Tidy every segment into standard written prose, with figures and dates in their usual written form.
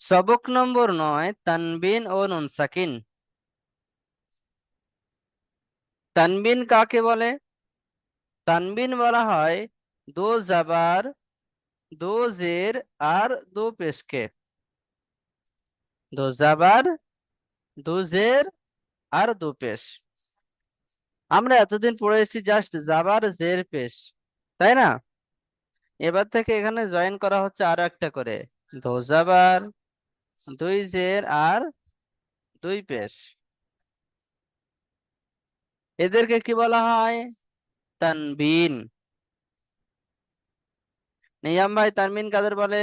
সবক নম্বর 9, তানবিন ও নুন সাকিন। তানবিন কাকে বলে? তানবিন বলা হয় দো জাবার, দো জের আর দো পেশকে। দো জাবার, দো জের আর দো পেশ। আমরা এতদিন পড়ে এসেছি জাস্ট জাবার জের পেশ, তাই না? এবার থেকে এখানে জয়েন করা হচ্ছে আরো একটা করে, দো জাবার, দুই জের আর দুই পেশ। এদেরকে কি বলা হয়? তানবিন। নিয়াম ভাই, তানবিন কাদের বলে?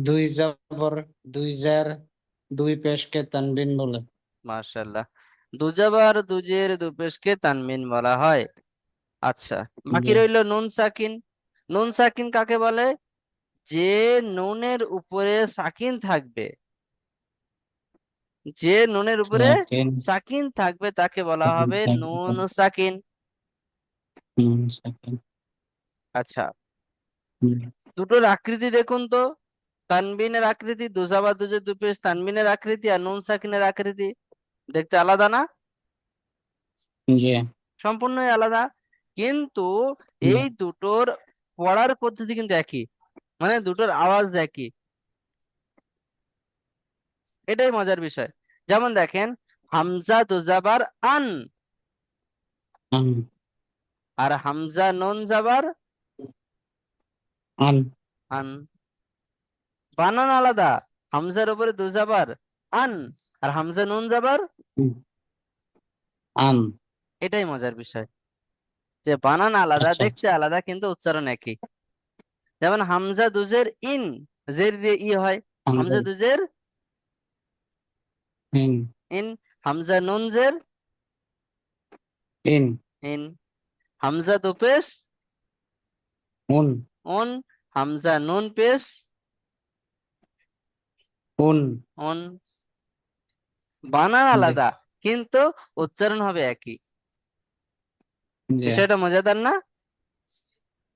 দুই জবর, দুই জের, দুই পেশকে তানবিন বলে। মাশাআল্লাহ। দুজাবার দুজের দুপেশকে তানবিন বলা হয়। আচ্ছা, বাকি জি। রইল নুন সাকিন। নুন সাকিন কাকে বলে? যে নুনের উপরে সাকিন থাকবে, যে নুনের উপরে সাকিন। সাকিন থাকবে তাকে বলা সাকিন, হবে নুন সাকিন, সাকিন। নুন সাকিন। আচ্ছা, হুম। দুটোর আকৃতি দেখুন তো। তানবিনের আকৃতি, দুজাবার দুজের দুপেশ তানবিনের আকৃতি আর নুন সাকিনের আকৃতি দেখতে আলাদা না? জি। সম্পূর্ণই আলাদা। কিন্তু হুম। এই দুটোর পড়ার পদ্ধতি কিন্তু একই, মানে দুটোর আওয়াজ একই। এটাই মজার বিষয়। যেমন দেখেন, হামজা দুজাবার আন, আন। আর হামজা নুন জাবার আন। আন। বানান আলাদা। হামজার উপরে দুজাবার আন, আর হামজা নুন জাবার। হুম। আন। এটাই মজার বিষয়, যে বানান আলাদা, আচ্ছা, দেখতে আচ্ছা। আলাদা, কিন্তু উচ্চারণ একই। যেমন হামজা দুজের ইন, জের দিয়ে ই হয়, হামজা। হামজা দুজের হিন। ইন। হামজা নুন জের ইন। ইন। হামজা দু পেশ উন। উন। হামজা নুন পেশ উন। উন। বানান জি। আলাদা, কিন্তু উচ্চারণ হবে একই। জি। বিষয়টা মজাদার না?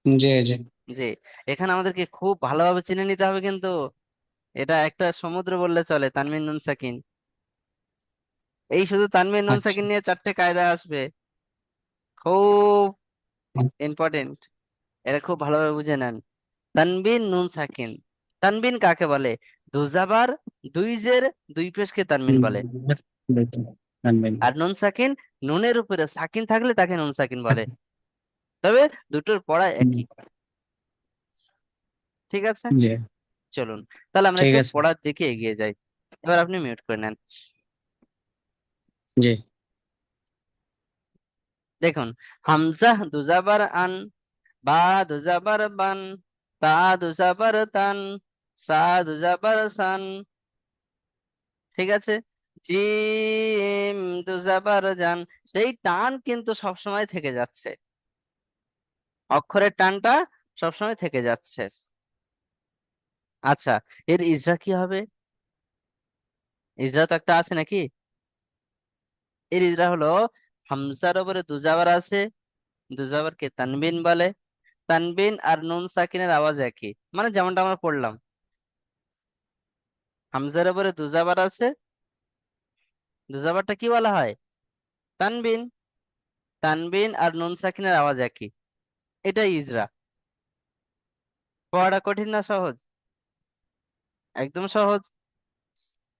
জি। জি। জি। এখানে আমাদেরকে খুব ভালোভাবে চিনে নিতে হবে কিন্তু। এটা একটা সমুদ্র বললে চলে, তানবিন নুন সাকিন। এই শুধু তানবিন নুন আচ্ছা। সাকিন নিয়ে 4টে কায়দা আসবে, খুব ইম্পর্টেন্ট। এটা খুব ভালোভাবে বুঝে নেন। তানবিন নুন সাকিন। তানবিন কাকে বলে? দুজাবার দুই জের দুই পেশকে তানবিন হুম। বলে। দেখুন, জানবেন। আর নুন সাকিন, নুনের উপরে সাকিন থাকলে তাকে নুন সাকিন বলে। তবে দুটোর পড়া হুম। একই। ঠিক আছে, জি। চলুন তাহলে আমরা ঠিক একটু আছে। পড়ার দিকে এগিয়ে যাই। এবার আপনি মিউট করে নেন। জি। দেখুন, হামজা দুজাবার আন, বা দুজাবার বান, তা দুজাবার তান, সা দুজাবার সান। ঠিক আছে। জিম দুজাবার জান। সেই টান কিন্তু সবসময় থেকে যাচ্ছে, অক্ষরের টানটা সবসময় থেকে যাচ্ছে। আচ্ছা, এর ইজরা কি হবে? ইজরা তো একটা আছে নাকি? এর ইজরা হলো, হামজার উপরে দুজাবার আছে, দুজাবারকে তানবিন বলে। তানবিন আর নুন সাকিনের আওয়াজ একই, মানে যেমনটা আমরা পড়লাম। হামজার উপরে দুজাবার আছে, দুজাবারটা কি বলা হয়? তানবিন। তানবিন আর নুন সাকিনের আওয়াজ একই। এটাই ইজরা। পড়াটা কঠিন না সহজ? একদম সহজ।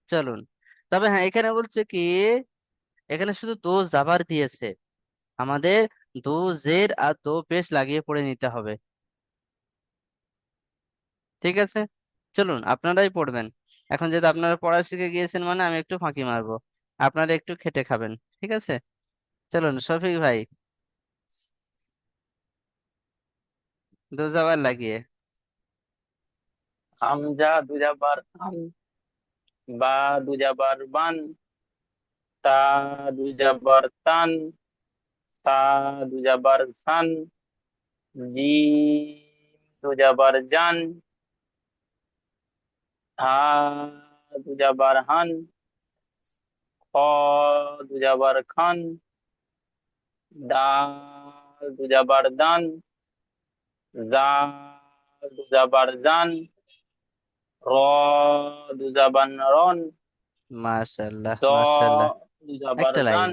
চলুন, তবে হ্যাঁ, এখানে বলছে কি, এখানে শুধু দো জাবার দিয়েছে, আমাদের দো জের আর দো পেশ লাগিয়ে পড়ে নিতে হবে। ঠিক আছে, চলুন আপনারাই পড়বেন। এখন যেহেতু আপনারা পড়া শিখে গিয়েছেন, মানে আমি একটু ফাঁকি মারবো, আপনারা একটু খেটে খাবেন। ঠিক আছে, চলুন শফিক ভাই, দো জাবার লাগিয়ে। হামজা দুজাবার আন, বা দুজাবার বান, তা দুজাবার তান, সা দুজাবার সান, জিম দুজাবার জান, হা দুজাবার হান, খ দুজাবার খান, দাল দুজাবার দান, জাল দুজাবার জান, র দুজাবার রন, মাশাআল্লাহ জ মাশাআল্লাহ। দুজাবার একটা জান। লাইন।